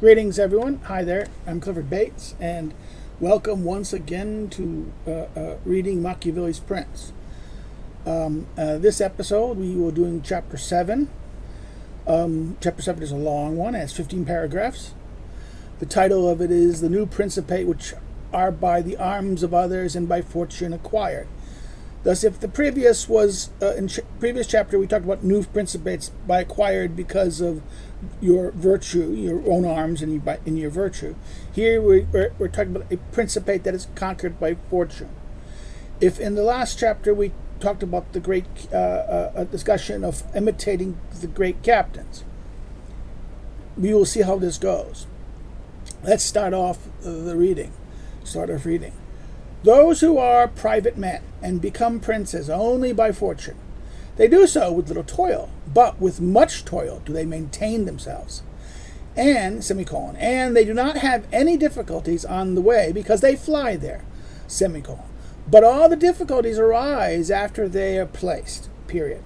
Greetings, everyone. Hi there. I'm Clifford Bates, and welcome once again to reading Machiavelli's Prince. This episode, we were doing Chapter 7. Chapter 7 is a long one. It has 15 paragraphs. The title of it is The New Principate, which are by the arms of others and by fortune acquired. Thus, if the previous was, in previous chapter, we talked about new principates by acquired because of your virtue, your own arms and in your virtue. Here we're talking about a principate that is conquered by fortune. If in the last chapter we talked about the great discussion of imitating the great captains, we will see how this goes. Let's start off reading. Those who are private men and become princes only by fortune, they do so with little toil, but with much toil do they maintain themselves. And they do not have any difficulties on the way because they fly there, But all the difficulties arise after they are placed, period.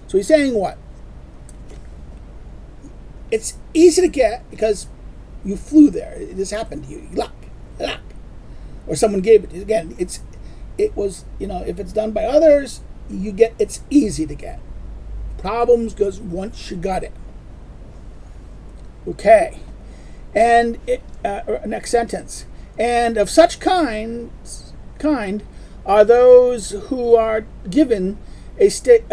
So he's saying what? It's easy to get because you flew there. This happened to you. Luck. Or someone gave it to you. Again, it was, if it's done by others, it's easy to get. Problems goes once you got it. Okay. And next sentence. And of such kind are those who are given a state,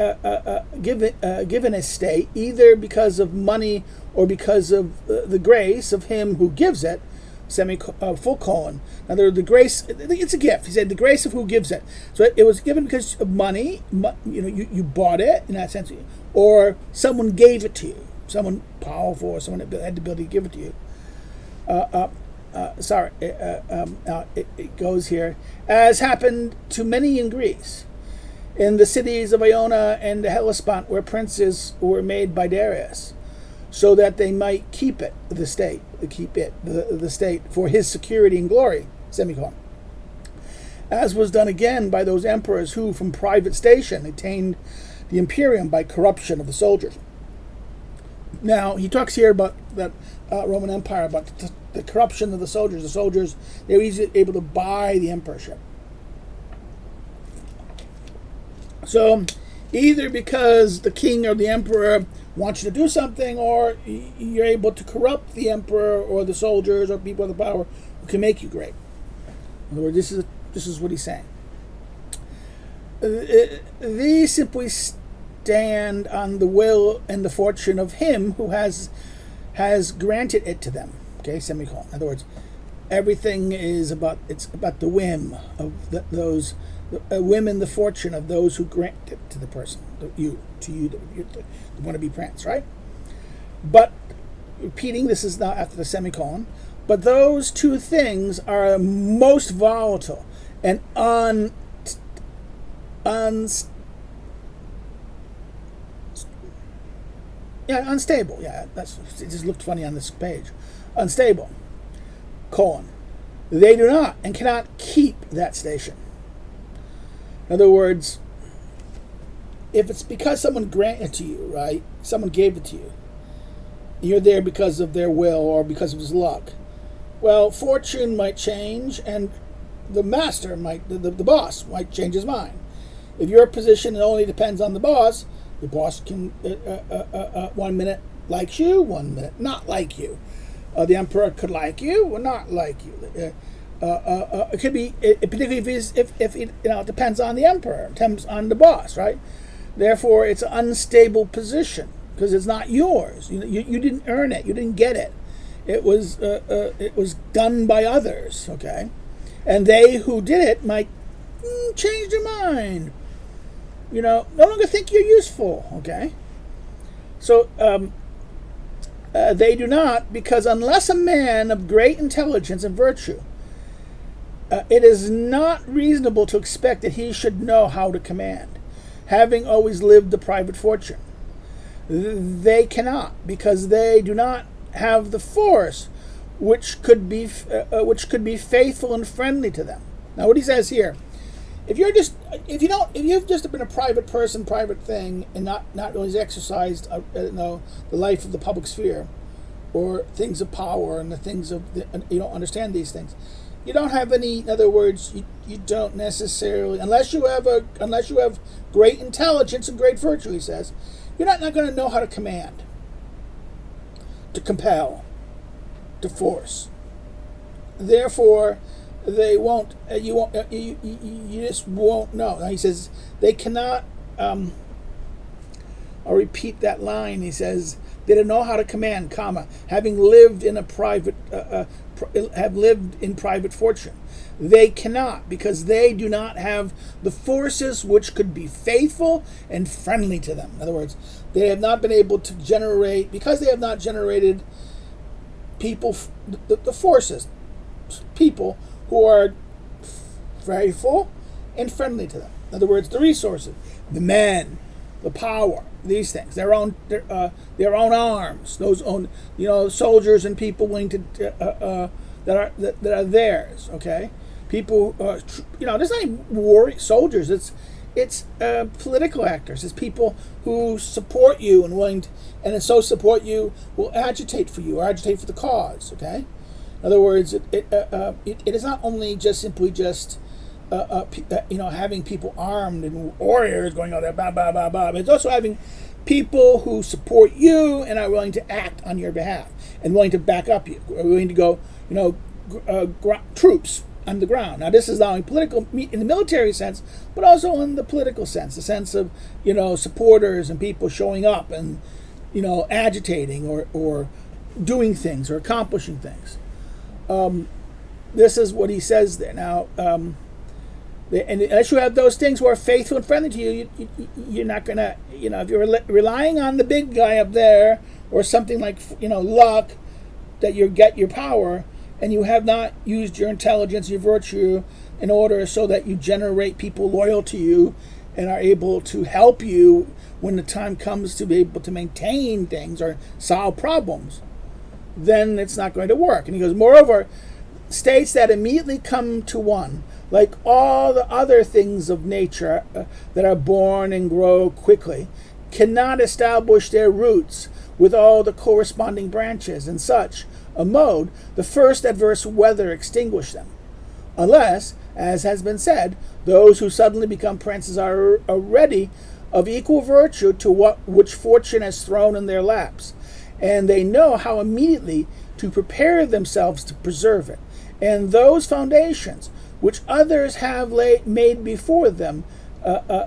given a state, either because of money or because of the grace of him who gives it. Full colon. Now, the grace, it's a gift. He said the grace of who gives it. So it was given because of money. You bought it in that sense, or someone gave it to you. Someone powerful, or someone that had the ability to give it to you. It goes here, as happened to many in Greece, in the cities of Iona and the Hellespont, where princes were made by Darius, so that they might keep the state for his security and glory, as was done again by those emperors who from private station attained the imperium by corruption of the soldiers. Now, he talks here about that Roman Empire, about the corruption of the soldiers. The soldiers, they were easily able to buy the emperorship. So, either because the king or the emperor wants you to do something, or you're able to corrupt the emperor or the soldiers or people with the power who can make you great. In other words, this is what he's saying. These simply stand on the will and the fortune of him who has granted it to them. Okay, semicolon. In other words, everything is about the whim of those. Whim and the fortune of those who grant it to the person, you want to be prince, right? But, repeating, this is not after the semicolon, but those two things are most volatile and unstable. Yeah, it just looked funny on this page. Unstable, they do not and cannot keep that station. In other words, if it's because someone granted it to you, right? Someone gave it to you. You're there because of their will or because of his luck. Well, fortune might change, and the master the boss might change his mind. If your position only depends on the boss can 1 minute like you, 1 minute not like you. The emperor could like you or not like you. It could be, particularly if it depends on the emperor, depends on the boss, right? Therefore, it's an unstable position because it's not yours. You didn't earn it. You didn't get it. It was done by others, okay? And they who did it might change their mind. No longer think you're useful, okay? So they do not, because unless a man of great intelligence and virtue, it is not reasonable to expect that he should know how to command, having always lived the private fortune. They cannot, because they do not have the force which could be faithful and friendly to them. Now, what he says here, if you've just been a private person, private thing, and not really exercised the life of the public sphere, or things of power and the things of you don't understand these things. You don't have any. In other words, you don't necessarily, unless you have great intelligence and great virtue. He says, you're not going to know how to command, to compel, to force. Therefore, they won't. You won't. You just won't know. Now he says they cannot. I'll repeat that line. He says they don't know how to command, comma, having lived in a private, have lived in private fortune. They cannot, because they do not have the forces which could be faithful and friendly to them. In other words, they have not been able to generate, because they have not generated people, the forces, people who are faithful and friendly to them. In other words, the resources, the men, the power, these things, their own arms, those own, soldiers and people willing to that are theirs. Okay, people, there's not even war soldiers. It's political actors. It's people who support you and willing to, and so support you, will agitate for you or agitate for the cause. Okay, in other words, it is not only just simply just having people armed and warriors going out there, blah, blah, blah, blah. But it's also having people who support you and are willing to act on your behalf and willing to back up you, are willing to go, troops on the ground. Now, this is not only political in the military sense, but also in the political sense, the sense of, supporters and people showing up and, agitating or doing things or accomplishing things. This is what he says there. Now, and unless you have those things who are faithful and friendly to you, you're not going to, if you're relying on the big guy up there or something like, luck, that you get your power, and you have not used your intelligence, your virtue, in order so that you generate people loyal to you and are able to help you when the time comes to be able to maintain things or solve problems, then it's not going to work. And he goes, moreover, states that immediately come to one, like all the other things of nature that are born and grow quickly, cannot establish their roots with all the corresponding branches. In such a mode, the first adverse weather extinguish them, unless, as has been said, those who suddenly become princes are already of equal virtue to which fortune has thrown in their laps, and they know how immediately to prepare themselves to preserve it. And those foundations which others have made before them,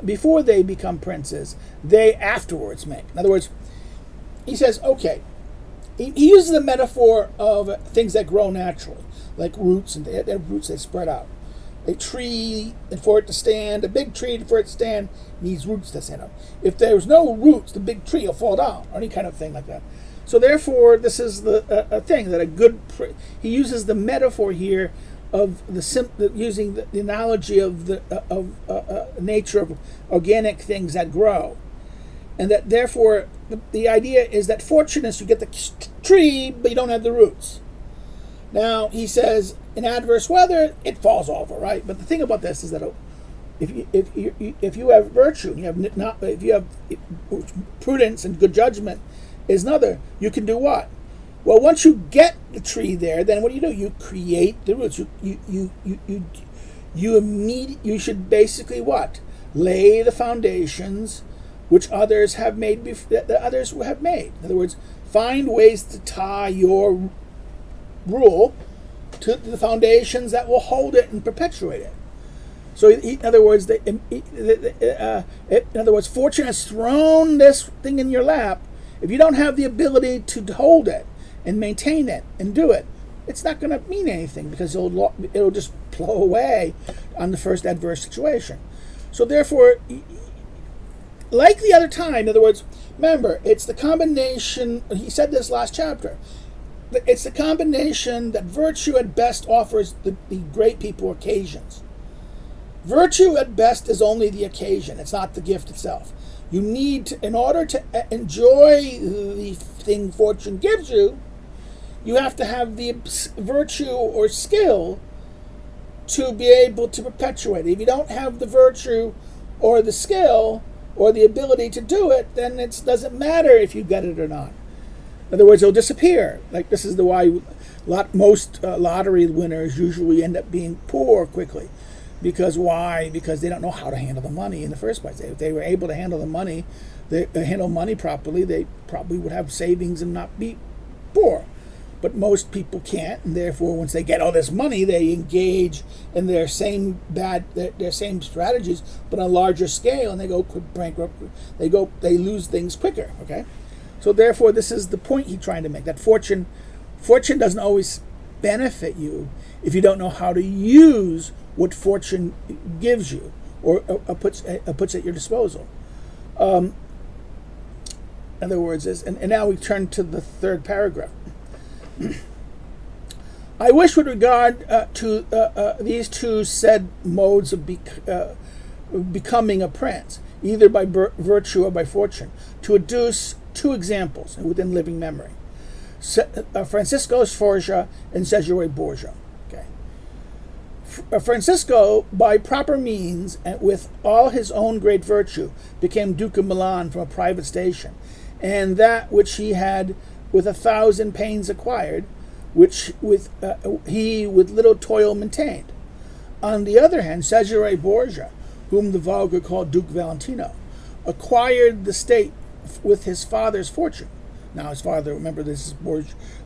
before they become princes, they afterwards make. In other words, he says, okay, he uses the metaphor of things that grow naturally, like roots, and they have roots that spread out. A tree, and for it to stand, a big tree, for it to stand, needs roots to stand up. If there's no roots, the big tree will fall down, or any kind of thing like that. So therefore, this is a thing that he uses the metaphor here of using the analogy of the nature of organic things that grow, and that therefore the idea is that fortune is you get the tree, but you don't have the roots. Now he says in adverse weather it falls over, right? But the thing about this is that if you have virtue, and if you have prudence and good judgment, is another. You can do what? Well, once you get the tree there, then what do? You create the roots. You should basically what? Lay the foundations which others have made that others have made. In other words, find ways to tie your rule to the foundations that will hold it and perpetuate it. So, in other words, fortune has thrown this thing in your lap. If you don't have the ability to hold it and maintain it and do it, it's not going to mean anything, because it'll just blow away on the first adverse situation. So therefore, like the other time, in other words, remember, it's the combination, he said this last chapter, it's the combination that virtue at best offers the great people occasions. Virtue at best is only the occasion, it's not the gift itself. You need to, in order to enjoy the thing fortune gives you, you have to have the virtue or skill to be able to perpetuate it. If you don't have the virtue or the skill or the ability to do it, then it doesn't matter if you get it or not. In other words, it'll disappear. Like this is the why most lottery winners usually end up being poor quickly. Because why? Because they don't know how to handle the money in the first place. If they were able to handle the money, handle money properly, they probably would have savings and not be poor. But most people can't, and therefore, once they get all this money, they engage in their same strategies, but on a larger scale, and they go bankrupt. They lose things quicker. Okay, so therefore, this is the point he's trying to make: that fortune doesn't always benefit you if you don't know how to use what fortune gives you or puts at your disposal. In other words, and now we turn to the third paragraph. I wish with regard to these two said modes of becoming a prince, either by virtue or by fortune, to adduce two examples within living memory. Francisco Borgia and Cesare Borgia. Okay. Francisco, by proper means and with all his own great virtue, became Duke of Milan from a private station, and that which he had with 1,000 pains acquired, which he with little toil maintained. On the other hand, Cesare Borgia, whom the vulgar called Duke Valentino, acquired the state with his father's fortune. Now his father, remember this is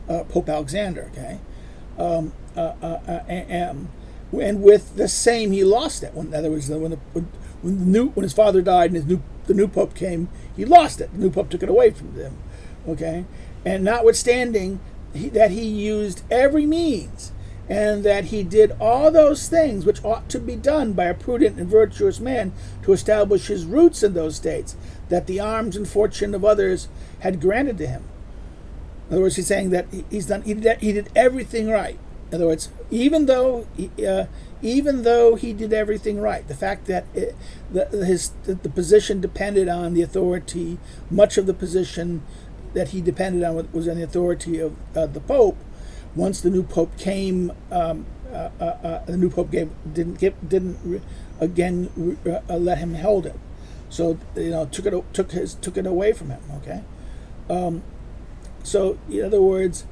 Pope Alexander, okay? And with the same he lost it. In other words, when his father died and the new pope came, he lost it. The new pope took it away from them, okay? And notwithstanding that he used every means, and that he did all those things which ought to be done by a prudent and virtuous man to establish his roots in those states, that the arms and fortune of others had granted to him. In other words, he's saying that he did everything right. In other words, even though he did everything right, the fact that the position depended on the authority, much of the position that he depended on was on the authority of the Pope. Once the new Pope came, the new Pope didn't again let him hold it. So took it away from him. Okay, so in other words,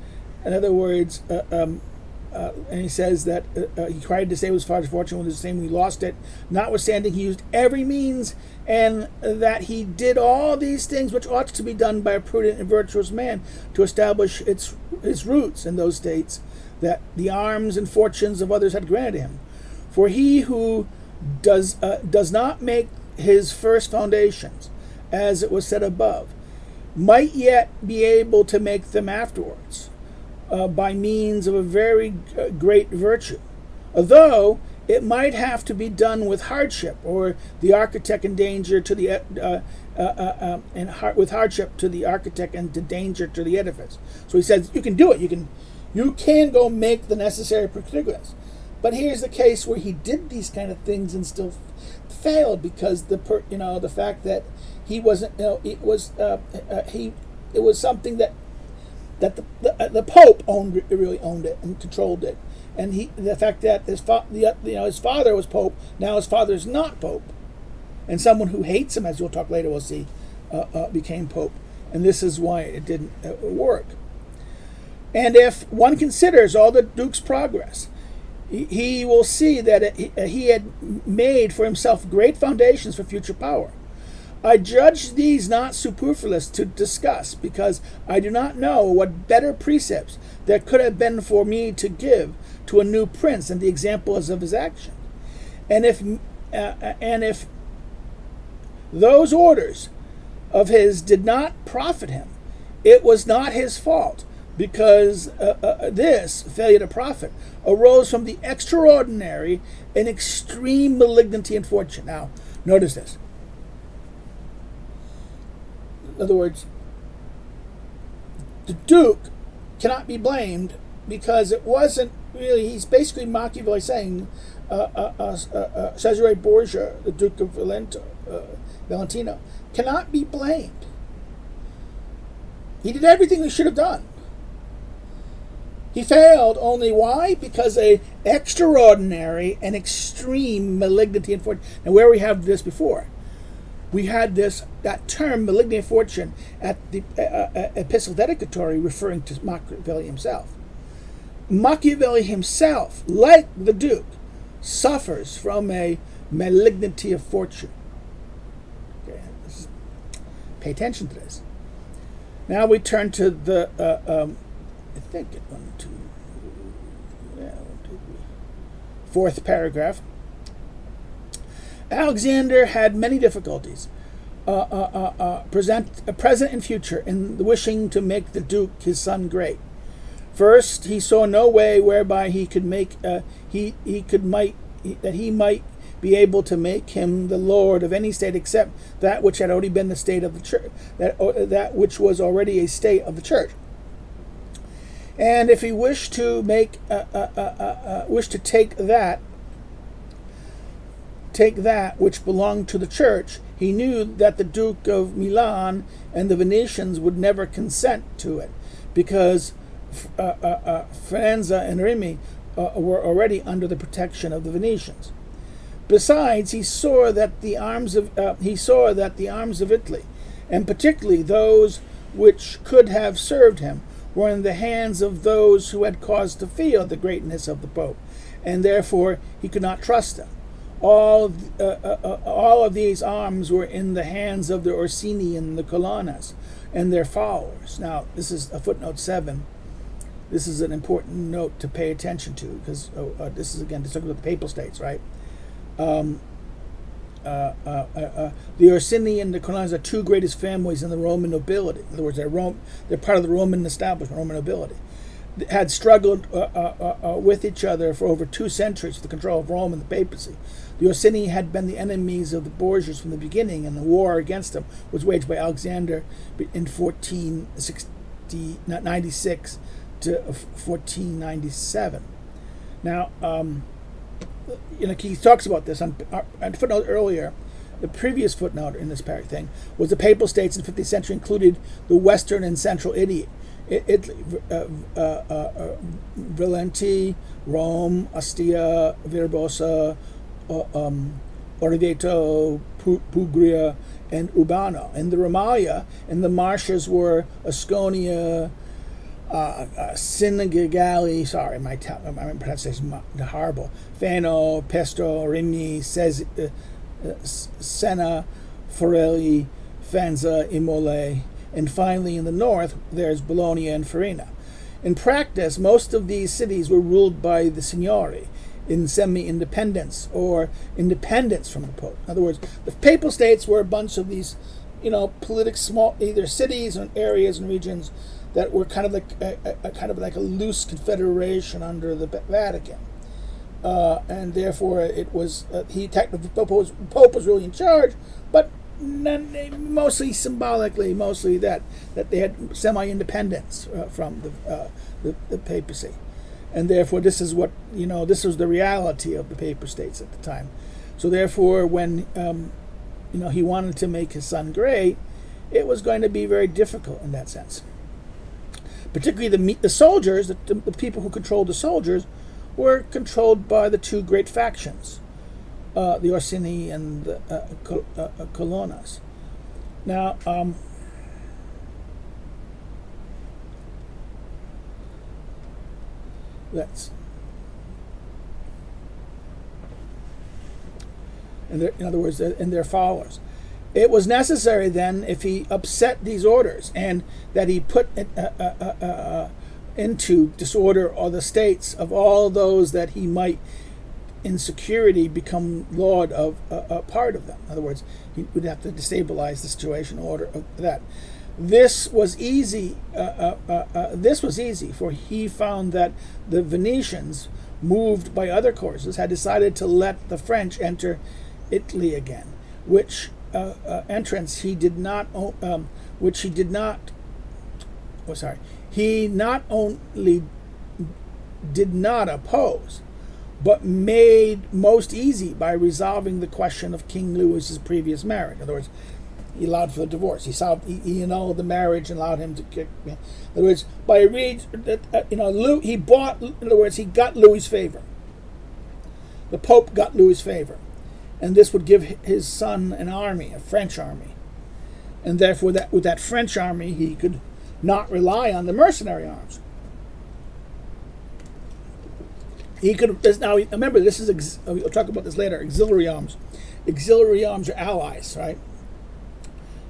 and he says that he tried to save his father's fortune with the same he lost it. Notwithstanding, he used every means, and that he did all these things which ought to be done by a prudent and virtuous man to establish his roots in those states that the arms and fortunes of others had granted him. For he who does not make his first foundations, as it was said above, might yet be able to make them afterwards, by means of a very great virtue, although it might have to be done with hardship, or the architect in danger to the with hardship to the architect and to danger to the edifice. So he says you can do it. You can go make the necessary particulars. But here's the case where he did these kind of things and still failed because the fact that he wasn't it was something that the Pope really owned it and controlled it, and the fact that his father was Pope, now his father's not Pope, and someone who hates him, as we'll talk later, we'll see, became Pope, and this is why it didn't work. And if one considers all the Duke's progress, he will see that he had made for himself great foundations for future power. I judge these not superfluous to discuss, because I do not know what better precepts there could have been for me to give to a new prince than the examples of his action. And if those orders of his did not profit him, it was not his fault, because this failure to profit arose from the extraordinary and extreme malignity and fortune. Now, notice this. In other words, the Duke cannot be blamed because it wasn't really, he's basically Machiavelli saying Cesare Borgia, the Duke of Valentino, cannot be blamed. He did everything he should have done. He failed only why? Because of extraordinary and extreme malignity and fortune. And where we have this before. we had that term malignant fortune at the epistle dedicatory referring to Machiavelli himself. Machiavelli himself, like the Duke, suffers from a malignity of fortune. Okay, pay attention to this. Now we turn to the, I think, fourth paragraph. Alexander had many difficulties, present and future, in wishing to make the Duke his son great. First, he saw no way whereby he could make that he might be able to make him the lord of any state except that which had already been the state of the church, that which was already a state of the church. And if he wished to take that which belonged to the church, he knew that the Duke of Milan and the Venetians would never consent to it, because Faenza and Rimini were already under the protection of the Venetians. Besides, he saw that the arms of Italy, and particularly those which could have served him, were in the hands of those who had cause to fear the greatness of the Pope, and therefore he could not trust them. All of these arms were in the hands of the Orsini and the Colonnas and their followers. Now, this is a footnote 7. This is an important note to pay attention to, because this is, again, talking about the Papal States, right? The Orsini and the Colonnas are two greatest families in the Roman nobility. In other words, they're part of the Roman establishment, Roman nobility. Had struggled with each other for over 2 centuries for the control of Rome and the papacy. The Orsini had been the enemies of the Borgias from the beginning, and the war against them was waged by Alexander in 1496 to 1497. Now, he talks about this on footnote earlier. The previous footnote in this thing was the Papal States in the 15th century included the Western and Central Italy, Valenti, Rome, Ostia, Verbosa, Orvieto, Puglia, and Urbano. And the Romagna and the marshes were Asconia, Sinigali, sorry, my pronunciation is horrible, Fano, Pesto, Rimini, Senna, Forelli, Faenza, Imole, and finally in the north there's Bologna and Farina. In practice, most of these cities were ruled by the Signori in semi-independence or independence from the Pope. In other words, the Papal States were a bunch of these, small, either cities and areas and regions that were kind of like a loose confederation under the Vatican, and therefore it was the Pope was really in charge, but mostly symbolically, that they had semi-independence from the papacy, and therefore this is what this was the reality of the Papal States at the time. So therefore, when he wanted to make his son great, it was going to be very difficult in that sense. Particularly the soldiers, the people who controlled the soldiers, were controlled by the two great factions, the Orsini and the Colonnas. Now, in other words, and their followers. It was necessary then, if he upset these orders and that he put into disorder all the states of all those that he might in security become lord of a part of them. In other words, he would have to destabilize the situation order of that. This was easy. For he found that the Venetians, moved by other courses, had decided to let the French enter Italy again, which entrance he not only did not oppose, but made most easy by resolving the question of King Louis's previous marriage. In other words, he allowed for the divorce. He annulled the marriage and allowed him to kick. In other words, he got Louis's favor. The Pope got Louis's favor. and this would give his son an army, a French army. And therefore, with that French army, he could not rely on the mercenary arms. He could now remember this is we'll talk about this later. Auxiliary arms. Auxiliary arms are allies, right?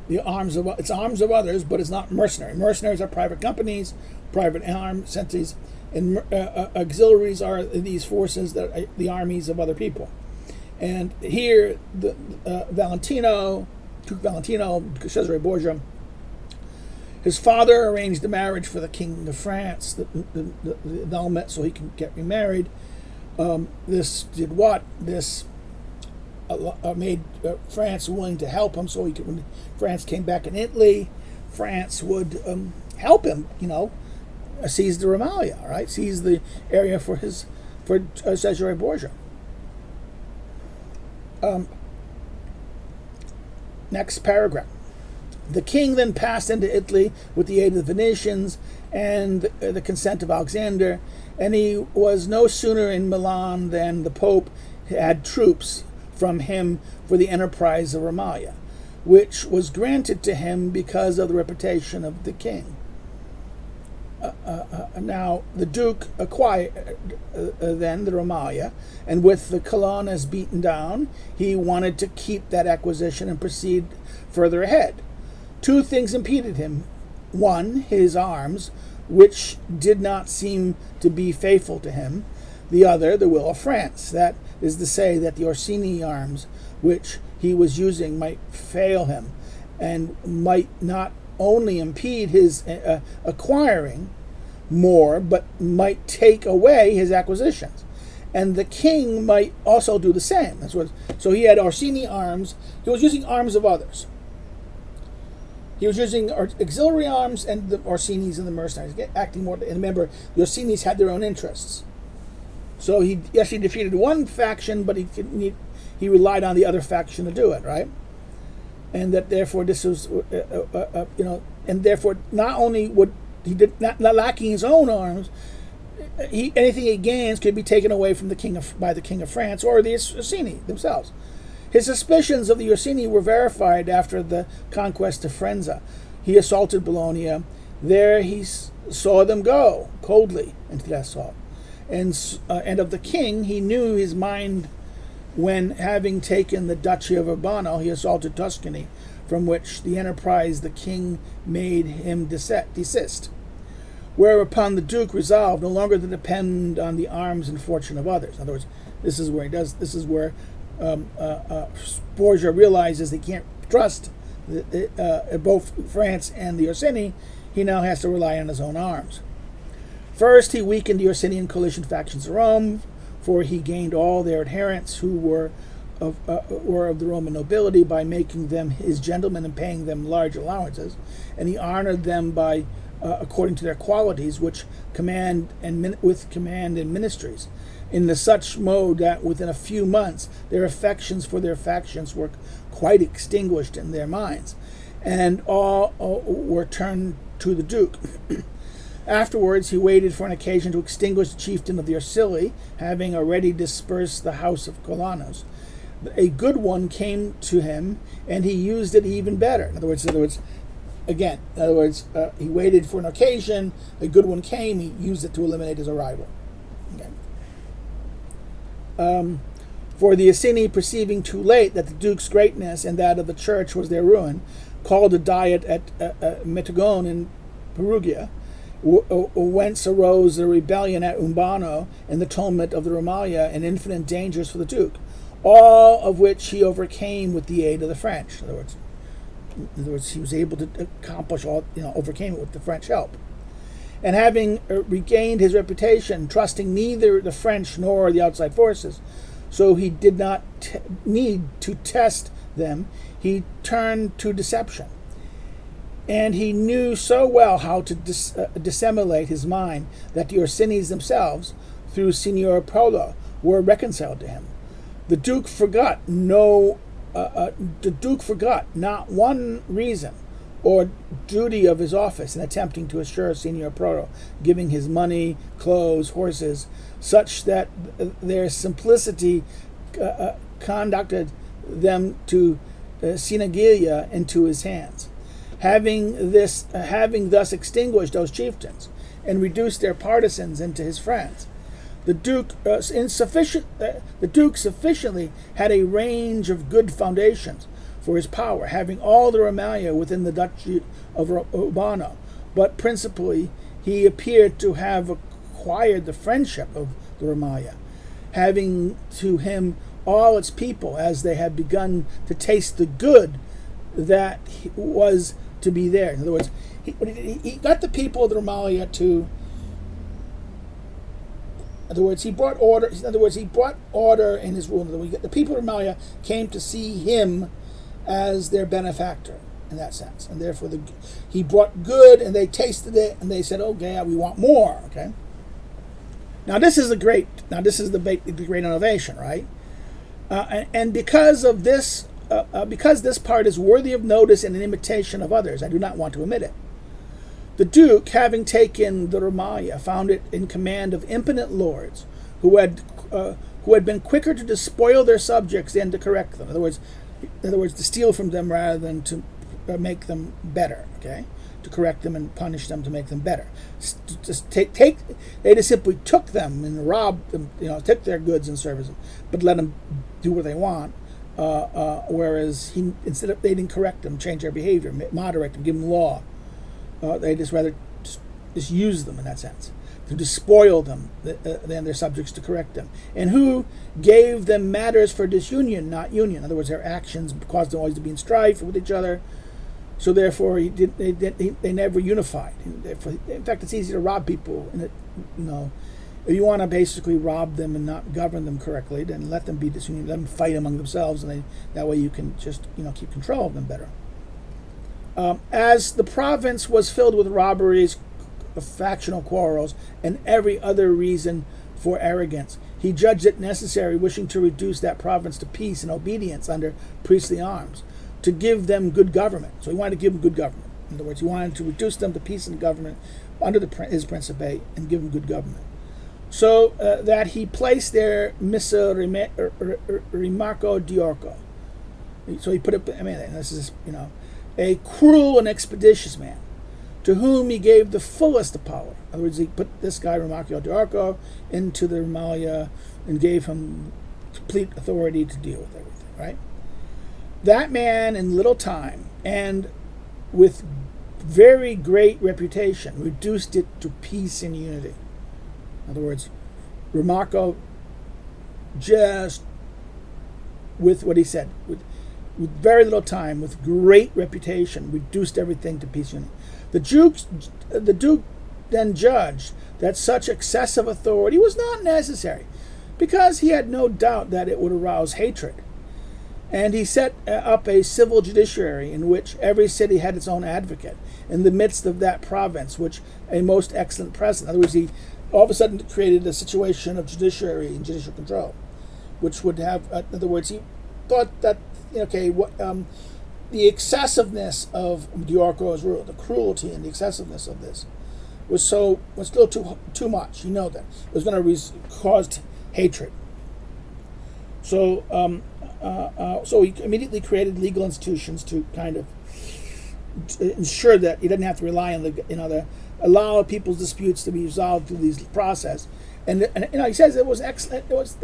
It's arms of others, but it's not mercenary. Mercenaries are private companies, private armed entities, and auxiliaries are these forces that are the armies of other people. And here, Duke Valentino, Cesare Borgia, his father arranged the marriage for the King of France, the annulment, so he can get remarried. This did what? This made France willing to help him, so he could. When France came back in Italy, France would help him. Seize the Romagna, right? Seize the area for Cesare Borgia. Next paragraph. The king then passed into Italy with the aid of the Venetians and the consent of Alexander, and he was no sooner in Milan than the Pope had troops from him for the enterprise of Romagna, which was granted to him because of the reputation of the king. Now, the Duke acquired then the Romagna, and with the Colonnas beaten down, he wanted to keep that acquisition and proceed further ahead. Two things impeded him. One, his arms, which did not seem to be faithful to him. The other, the will of France. That is to say that the Orsini arms, which he was using, might fail him, and might not only impede his acquiring more, but might take away his acquisitions. And the king might also do the same. So he had Orsini arms. He was using arms of others. He was using auxiliary arms and the Orsinis and the mercenaries, acting more. And remember, the Orsinis had their own interests. So he actually defeated one faction, but he relied on the other faction to do it, right? And that therefore this was, and therefore not only would he did not lacking his own arms, anything he gains could be taken away from by the king of France or the Orsini themselves. His suspicions of the Orsini were verified after the conquest of Frenza. He assaulted Bologna. There he saw them go coldly into the assault. And of the king, he knew his mind when, having taken the Duchy of Urbano, he assaulted Tuscany, from which the enterprise the king made him desist. Whereupon the Duke resolved no longer to depend on the arms and fortune of others. In other words, this is where Borgia realizes he can't trust both France and the Orsini. He now has to rely on his own arms. First, he weakened the Orsinian coalition factions of Rome, for he gained all their adherents who were of the Roman nobility by making them his gentlemen and paying them large allowances, and he honored them by according to their qualities, with command and ministries, in the such mode that within a few months their affections for their factions were quite extinguished in their minds, and all were turned to the Duke. Afterwards, he waited for an occasion to extinguish the chieftain of the Ursili, having already dispersed the house of Colonnas. A good one came to him, and he used it even better. In other words, he waited for an occasion. A good one came. He used it to eliminate his rival. Okay. For the Orsini, perceiving too late that the Duke's greatness and that of the Church was their ruin, called a diet at Metagone in Perugia, whence arose the rebellion at Urbano and the tumult of the Romagna and infinite dangers for the Duke, all of which he overcame with the aid of the French. In other words, he was able to accomplish overcame it with the French help. And having regained his reputation, trusting neither the French nor the outside forces, so he did not need to test them, he turned to deception. And he knew so well how to dissimulate his mind that the Orsinis themselves, through Signor Polo, were reconciled to him. The Duke forgot not one reason or duty of his office in attempting to assure Signor Polo, giving his money, clothes, horses, such that their simplicity conducted them to Sinagilia into his hands. Having thus extinguished those chieftains and reduced their partisans into his friends, the Duke sufficiently had a range of good foundations for his power, having all the Romalia within the Duchy of Urbano, but principally he appeared to have acquired the friendship of the Romalia, having to him all its people as they had begun to taste the good that was to be there. In other words, he got the people of the Romalia to. In other words, he brought order. In other words, he brought order in his rule. In other words, the people of Romalia came to see him as their benefactor in that sense, and therefore he brought good, and they tasted it, and they said, "Okay, we want more." Okay. Now this is the great innovation, right? And because of this, because this part is worthy of notice and an imitation of others, I do not want to omit it. The Duke, having taken the Romalia, found it in command of impotent lords who had been quicker to despoil their subjects than to correct them. In other words, to steal from them rather than to make them better. Okay, to correct them and punish them to make them better. They just simply took them and robbed them. Took their goods and services, but let them do what they want. Whereas they didn't correct them, change their behavior, moderate them, give them law. They just rather just use them in that sense, to despoil them than their subjects to correct them. And who gave them matters for disunion, not union. In other words, their actions caused them always to be in strife with each other. So therefore, they never unified. In fact, it's easy to rob people. If you want to basically rob them and not govern them correctly, then let them be disunion. Let them fight among themselves, and that way you can just keep control of them better. As the province was filled with robberies, factional quarrels, and every other reason for arrogance, he judged it necessary, wishing to reduce that province to peace and obedience under priestly arms, to give them good government. So he wanted to give them good government. In other words, he wanted to reduce them to peace and government under his principate and give them good government. So that he placed there Missa Rimarco Diorco. So he put it, this is, a cruel and expeditious man, to whom he gave the fullest of power. In other words, he put this guy, Rimarco Diorco, into the Romalia and gave him complete authority to deal with everything, right? That man, in little time and with very great reputation, reduced it to peace and unity. In other words, Rimarco, just with what he said, with very little time, with great reputation, reduced everything to peace and unity. The Duke then judged that such excessive authority was not necessary, because he had no doubt that it would arouse hatred. And he set up a civil judiciary in which every city had its own advocate in the midst of that province, which a most excellent president. In other words, he all of a sudden created a situation of judiciary and judicial control, which would have, in other words, he thought that, the excessiveness of Diorco's rule, the cruelty and the excessiveness of this, was still too much. You know that it was going to cause hatred. So he immediately created legal institutions to kind of ensure that he didn't have to rely on allow people's disputes to be resolved through these process. And he says it was excellent. It was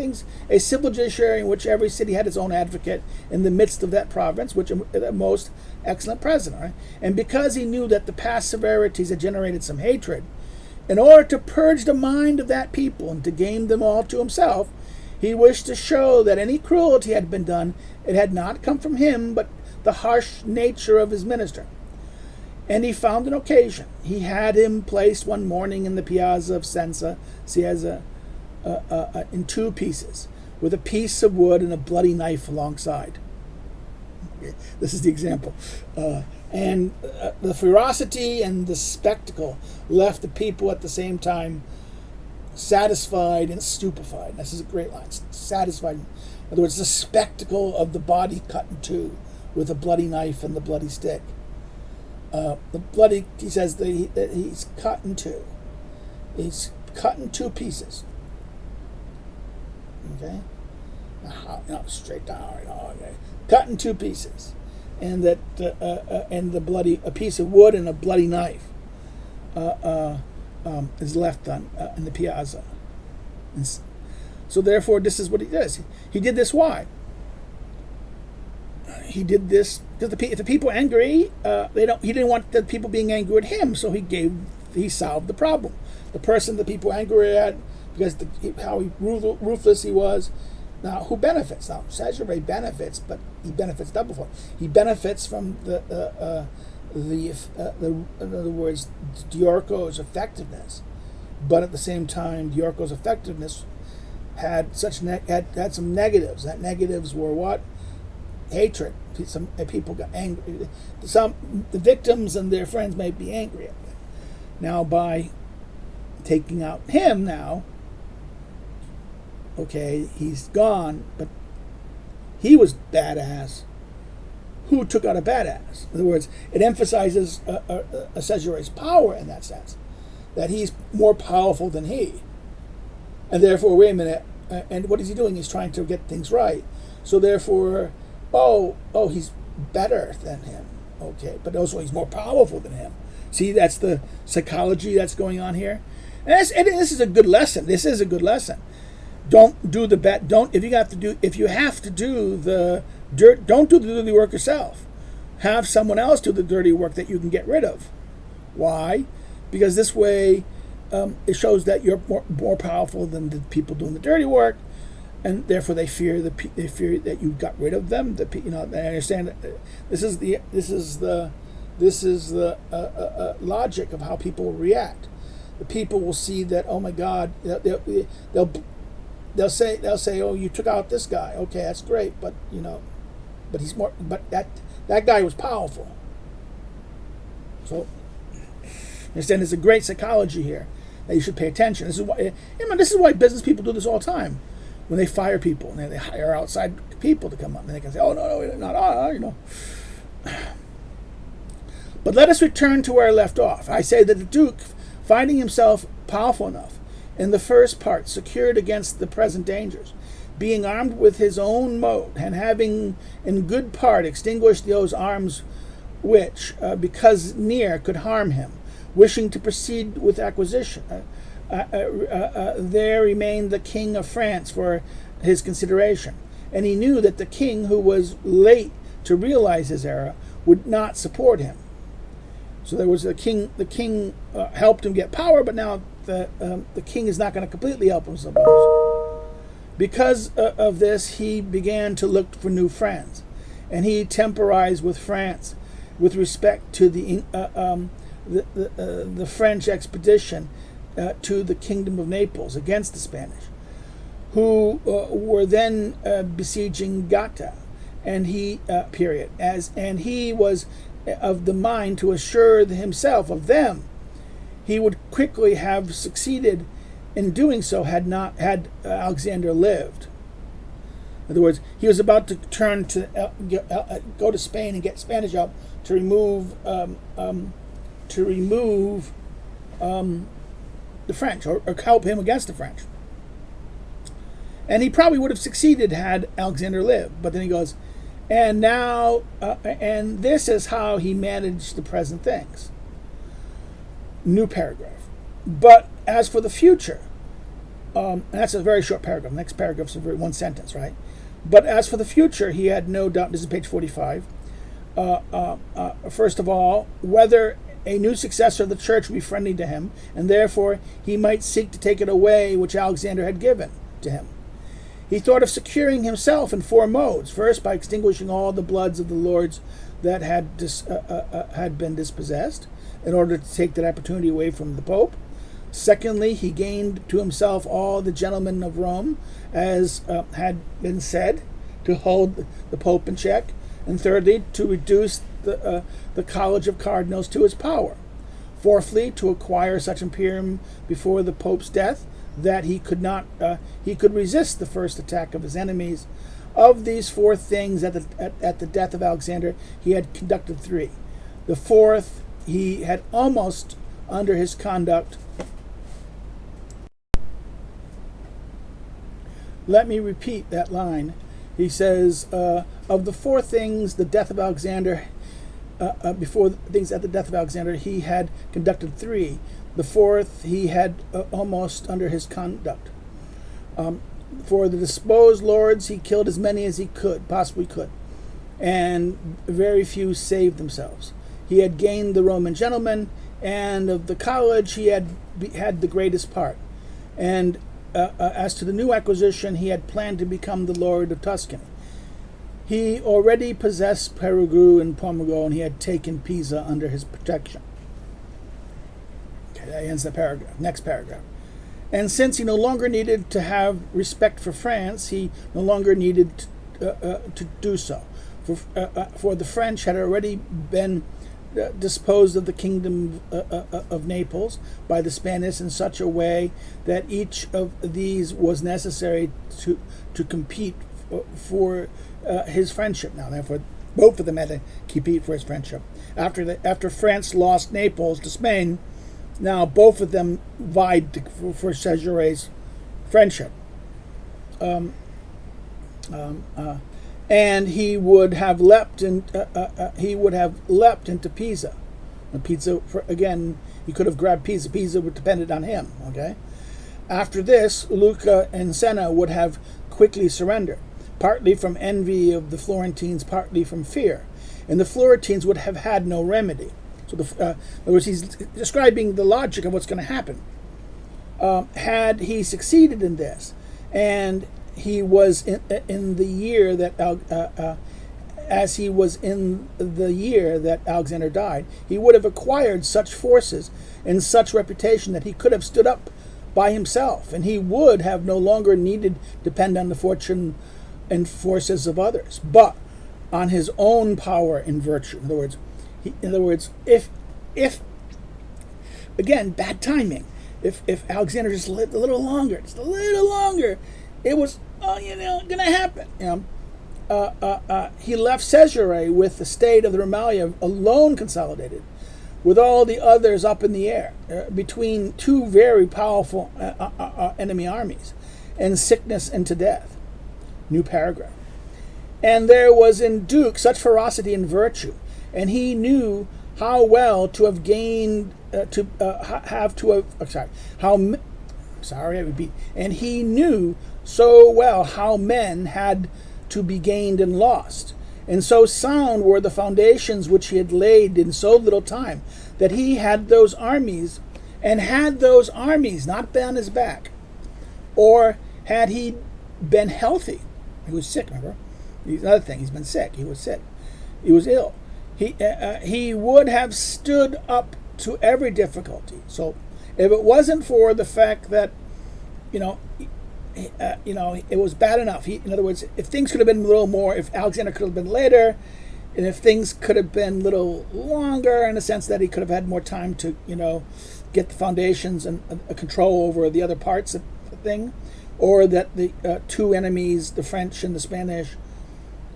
a civil judiciary in which every city had its own advocate in the midst of that province, which the most excellent president. Right? And because he knew that the past severities had generated some hatred, in order to purge the mind of that people and to gain them all to himself, he wished to show that any cruelty had been done, it had not come from him, but the harsh nature of his minister. And he found an occasion. He had him placed one morning in the Piazza of Cieza in two pieces, with a piece of wood and a bloody knife alongside. Okay, this is the example. And the ferocity and the spectacle left the people at the same time satisfied and stupefied. This is a great line. Satisfied. In other words, the spectacle of the body cut in two with a bloody knife and the bloody stick. He says that he's cut in two. He's cut in two pieces. Okay? Straight down. Okay. cut in two pieces, and that and the bloody a piece of wood and a bloody knife is left on in the piazza. And so therefore, this is what he does. He did this. Why? He did this because if the people are angry, he didn't want the people being angry at him, so he solved the problem. The person the people were angry at because how ruthless he was. Now, who benefits? Now, Cesare benefits, but he benefits double for it. He benefits from in other words, Diorco's effectiveness, but at the same time, Diorco's effectiveness had had some negatives. That negatives were what? Hatred. Some people got angry. The victims and their friends may be angry at him. Now, by taking out him now, okay, he's gone, but he was badass. Who took out a badass? In other words, it emphasizes Cesare's power in that sense, that he's more powerful than he. And therefore, wait a minute, and what is he doing? He's trying to get things right. So therefore, he's better than him. Okay, but also he's more powerful than him. See, that's the psychology that's going on here. And this is a good lesson. This is a good lesson. Don't do the bet. If you have to do the dirt, don't do the dirty work yourself. Have someone else do the dirty work that you can get rid of. Why? Because this way, it shows that you're more powerful than the people doing the dirty work, and therefore they fear that you got rid of them. They understand that this is the logic of how people will react. The people will see that, oh my God, they'll say, oh, you took out this guy. Okay, that's great, but he's more. But that guy was powerful. So, understand, there's a great psychology here that you should pay attention. This is why business people do this all the time. When they fire people and they hire outside people to come up, and they can say, oh no, not. But let us return to where I left off. I say that the Duke, finding himself powerful enough in the first part, secured against the present dangers, being armed with his own moat, and having in good part extinguished those arms which, because near, could harm him, wishing to proceed with acquisition, there remained the King of France for his consideration, and he knew that the king, who was late to realize his error, would not support him. So there was the king. The king helped him get power, but now the king is not going to completely help him, suppose. Because of this, he began to look for new friends, and he temporized with France with respect to the French expedition to the kingdom of Naples against the Spanish, who were then besieging Gaeta, and he was of the mind to assure himself of them. He would quickly have succeeded in doing so had Alexander lived. In other words, he was about to turn to go to Spain and get Spanish help to remove the French, or help him against the French. And he probably would have succeeded had Alexander lived. But then he goes, and now, and this is how he managed the present things. New paragraph. But as for the future, and that's a very short paragraph. The next paragraph is one sentence, right? But as for the future, he had no doubt. This is page 45. First of all, whether a new successor of the church would be friendly to him, and therefore he might seek to take it away which Alexander had given to him. He thought of securing himself in 4 modes. First, by extinguishing all the bloods of the lords that had been dispossessed, in order to take that opportunity away from the Pope. Secondly, he gained to himself all the gentlemen of Rome, as had been said, to hold the Pope in check. And thirdly, to reduce the College of Cardinals to his power. Fourthly, to acquire such imperium before the Pope's death that he could resist the first attack of his enemies. Of these 4 things, at the death of Alexander, he had conducted 3. The 4th he had almost under his conduct. Let me repeat that line. He says, of the four things, the death of Alexander, before things at the death of Alexander, he had conducted three. The fourth he had almost under his conduct. For the disposed lords, he killed as many as he possibly could, and very few saved themselves. He had gained the Roman gentlemen, and of the college he had the greatest part. And as to the new acquisition, he had planned to become the Lord of Tuscany. He already possessed Perugù and Pomergo, and he had taken Pisa under his protection. Okay, that ends the paragraph. Next paragraph. And since he no longer needed to have respect for France, he no longer needed to do so. For the French had already been disposed of the kingdom of Naples by the Spanish in such a way that each of these was necessary to compete for his friendship. Now, therefore, both of them had to compete for his friendship. After France lost Naples to Spain, now both of them vied for Cesare's friendship. And he would have leapt into Pisa. And Pisa, again, he could have grabbed Pisa. Pisa would depended on him. Okay. After this, Lucca and Senna would have quickly surrendered, partly from envy of the Florentines, partly from fear, and the Florentines would have had no remedy. So, in other words, he's describing the logic of what's going to happen. Had he succeeded in this, and he was in the year that as he was in the year that Alexander died, he would have acquired such forces and such reputation that he could have stood up by himself, and he would have no longer needed to depend on the fortune and forces of others, but on his own power and virtue. In other words, if again, bad timing. If Alexander just lived a little longer, it was going to happen. He left Cesare with the state of the Romagna alone consolidated, with all the others up in the air, between two very powerful enemy armies, and sickness and to death. New paragraph. And there was in Duke such ferocity and virtue, and he knew how well to have gained, and he knew so well how men had to be gained and lost, and so sound were the foundations which he had laid in so little time, that he had those armies not been on his back, or had he been healthy. He was sick, remember? Another thing, he's been sick. He was sick. He was ill. He would have stood up to every difficulty. So, if it wasn't for the fact that, it was bad enough. In other words, if things could have been a little more, if Alexander could have been later, and if things could have been a little longer, in the sense that he could have had more time to, get the foundations and control over the other parts of the thing, or that the two enemies, the French and the Spanish,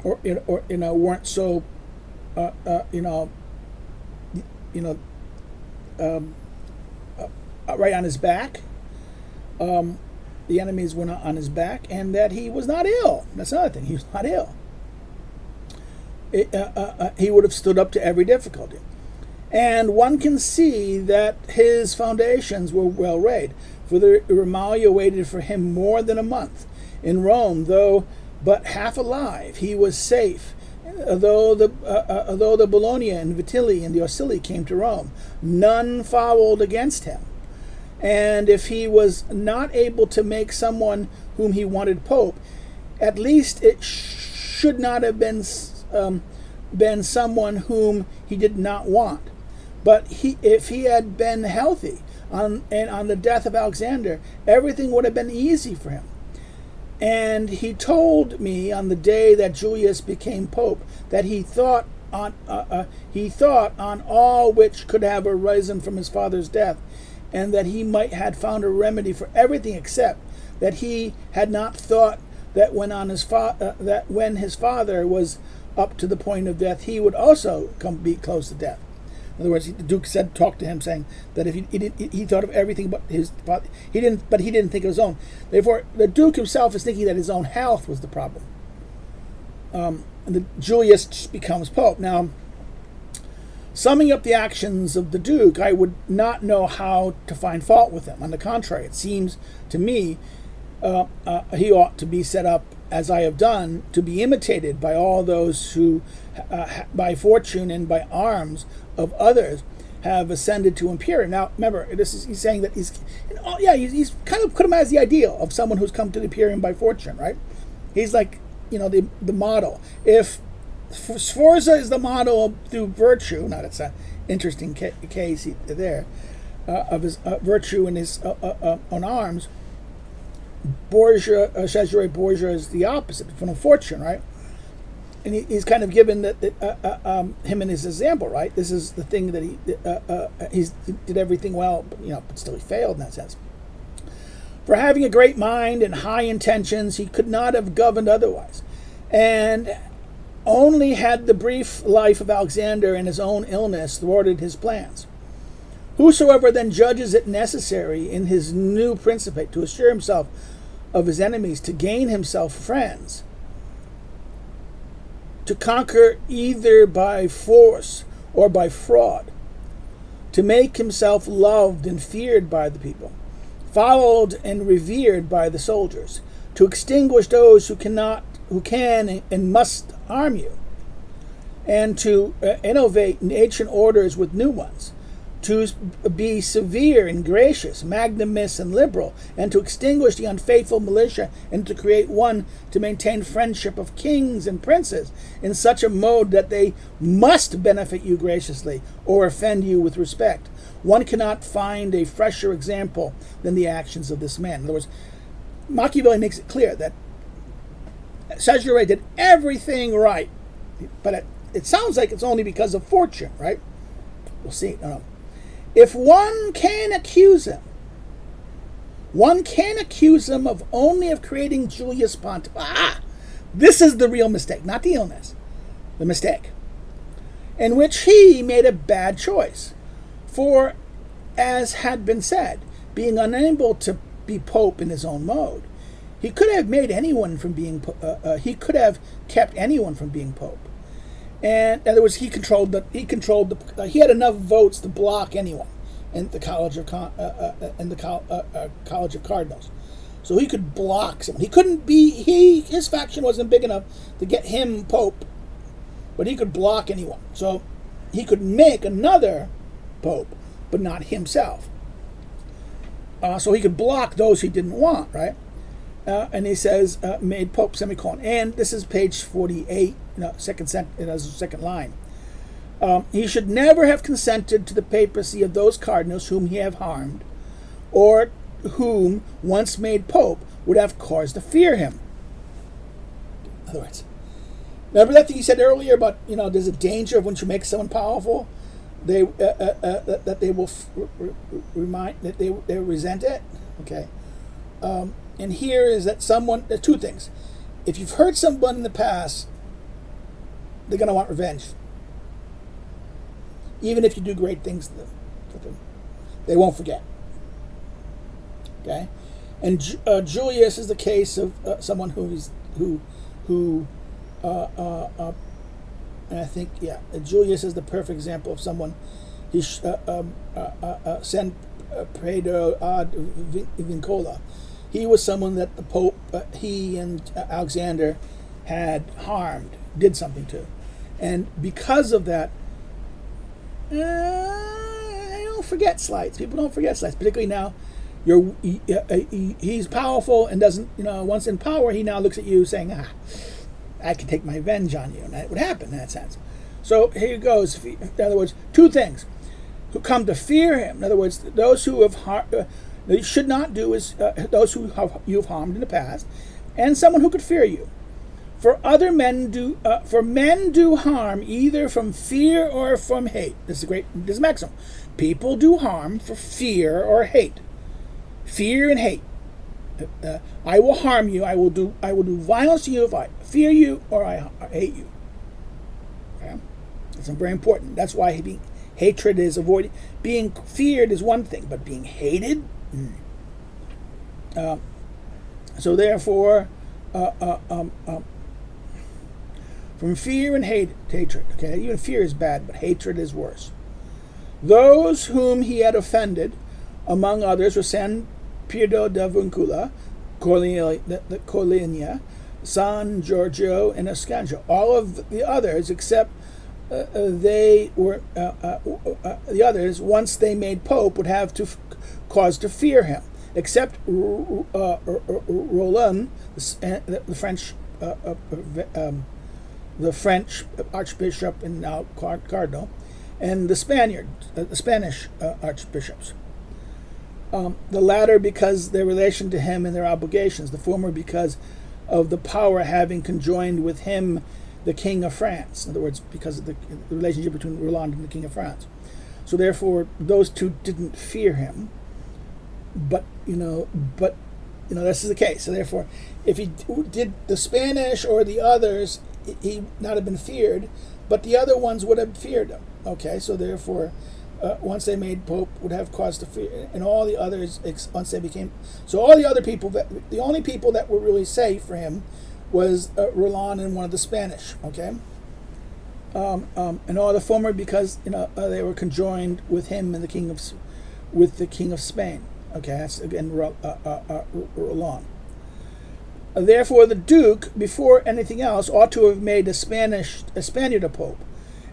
weren't so, right on his back. The enemies were not on his back, and that he was not ill. That's another thing. He was not ill. He would have stood up to every difficulty. And one can see that his foundations were well laid, for the Romagna waited for him more than a month. In Rome, though but half alive, he was safe. Though the Bologna and Vitilli and the Orsili came to Rome, none followed against him. And if he was not able to make someone whom he wanted pope, at least it should not have been someone whom he did not want. But if he had been healthy on the death of Alexander, everything would have been easy for him. And he told me on the day that Julius became pope that he thought on all which could have arisen from his father's death, and that he might had found a remedy for everything, except that he had not thought that when his father was up to the point of death, he would also be close to death. In other words, the Duke talked to him, saying that if he thought of everything but his father, he didn't think of his own. Therefore, the Duke himself is thinking that his own health was the problem. Julius becomes pope. Now, summing up the actions of the Duke, I would not know how to find fault with him. On the contrary, it seems to me he ought to be set up, as I have done, to be imitated by all those who, by fortune and by arms of others, have ascended to imperium. Now, remember, he's saying that he's kind of put him as the ideal of someone who's come to the imperium by fortune, right? He's like, the model. If Sforza is the model through virtue, now that's an interesting case there, of his virtue in his own arms, Borgia, Cesare Borgia is the opposite, from fortune, right? And he's kind of given him in his example, right? This is the thing that he did everything well, but still he failed in that sense. For having a great mind and high intentions, he could not have governed otherwise, and only had the brief life of Alexander and his own illness thwarted his plans. Whosoever then judges it necessary in his new principate to assure himself of his enemies, to gain himself friends, to conquer either by force or by fraud, to make himself loved and feared by the people, followed and revered by the soldiers, to extinguish those who can and must harm you, and to innovate ancient orders with new ones, to be severe and gracious, magnanimous and liberal, and to extinguish the unfaithful militia, and to create one to maintain friendship of kings and princes in such a mode that they must benefit you graciously or offend you with respect. One cannot find a fresher example than the actions of this man. In other words, Machiavelli makes it clear that Cesare did everything right, but it sounds like it's only because of fortune, right? We'll see. No. If one can accuse him of only of creating Julius Pontiff. This is the real mistake, not the illness, the mistake, in which he made a bad choice. For, as had been said, being unable to be pope in his own mode, he could have made anyone from being. He could have kept anyone from being pope. And in other words, he had enough votes to block anyone in the College of Cardinals. So he could block someone. He couldn't be. His faction wasn't big enough to get him pope, but he could block anyone. So he could make another pope, but not himself. So he could block those he didn't want, right? And he says, made pope, semicolon. And this is page 48, second line. He should never have consented to the papacy of those cardinals whom he have harmed, or whom, once made pope, would have cause to fear him. In other words, remember that thing you said earlier about, there's a danger of once you make someone powerful, they that they will they resent it. Okay. And here is that two things. If you've hurt someone in the past, they're going to want revenge. Even if you do great things to them, they won't forget. Okay? And Julius is the case of someone and I think, Julius is the perfect example of someone he sent Pedro ad Vincola. He was someone that the Pope, he and Alexander had harmed, did something to. And because of that, I don't forget slights. People don't forget slights, particularly now. He's powerful and doesn't, once in power, he now looks at you saying, I can take my revenge on you. And that would happen in that sense. So here it goes. In other words, two things. Who come to fear him. In other words, those who have you should not do is those who you've harmed in the past, and someone who could fear you. For men do harm either from fear or from hate. This is a maximum. People do harm for fear or hate. Fear and hate. I will harm you. I will do violence to you if I fear you or I hate you. Okay? That's very important. That's why hatred is avoided. Being feared is one thing, but being hated. So therefore, from fear and hatred. Okay, even fear is bad, but hatred is worse. Those whom he had offended, among others, were San Pietro da Vincula, Colina, San Giorgio, and Ascanio. All of the others, except the others, once they made pope, would have to cause to fear him, except Roland, the French archbishop and now cardinal, and the Spanish archbishops. The latter because their relation to him and their obligations, the former because of the power having conjoined with him the King of France. In other words, because of the relationship between Roland and the King of France. So therefore, those two didn't fear him. But this is the case. So therefore, if he did the Spanish or the others, he would not have been feared, but the other ones would have feared him. Okay, so therefore, once they made pope, would have cause to fear, and all the others once they became. So all the other people, the only people that were really safe for him was Roland and one of the Spanish. Okay, and all the former because they were conjoined with him and the king of Spain. Okay, that's again Roland. Therefore, the Duke, before anything else, ought to have made a Spaniard a pope,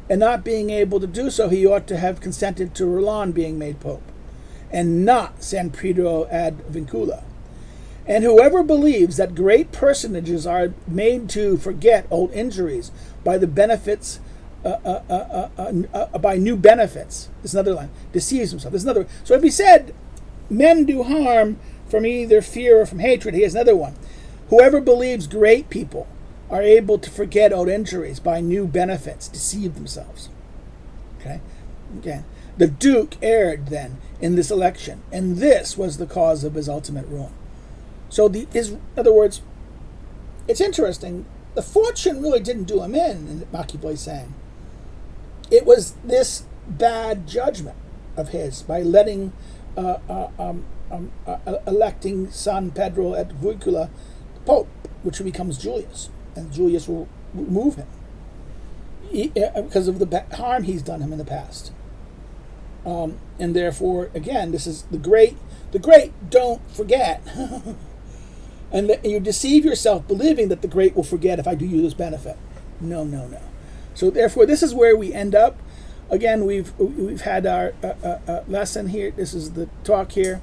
and not being able to do so, he ought to have consented to Roland being made pope, and not San Pietro ad Vincula. And whoever believes that great personages are made to forget old injuries by the benefits, by new benefits, this is another line, deceives himself. This is another. So if he said, men do harm from either fear or from hatred, he has another one. Whoever believes great people are able to forget old injuries by new benefits, deceive themselves. Okay? Again, the Duke erred then in this election, and this was the cause of his ultimate ruin. So, in other words, it's interesting. The fortune really didn't do him in Machiavelli saying. It was this bad judgment of his by letting, electing San Pedro at Vincula Pope, which becomes Julius, and Julius will remove him because of the harm he's done him in the past. And therefore, again, this is the great don't forget. And you deceive yourself believing that the great will forget if I do you this benefit. No. So therefore, this is where we end up. Again, we've had our lesson here. This is the talk here.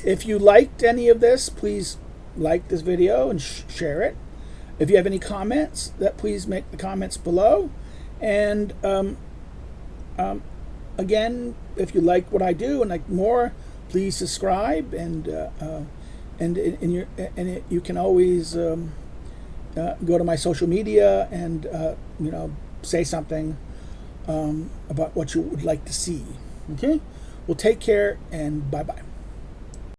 If you liked any of this, please like this video and share it. If you have any comments, please make the comments below. And again, if you like what I do and like more, please subscribe. And you can always go to my social media and say something about what you would like to see. Okay, well, take care and bye bye.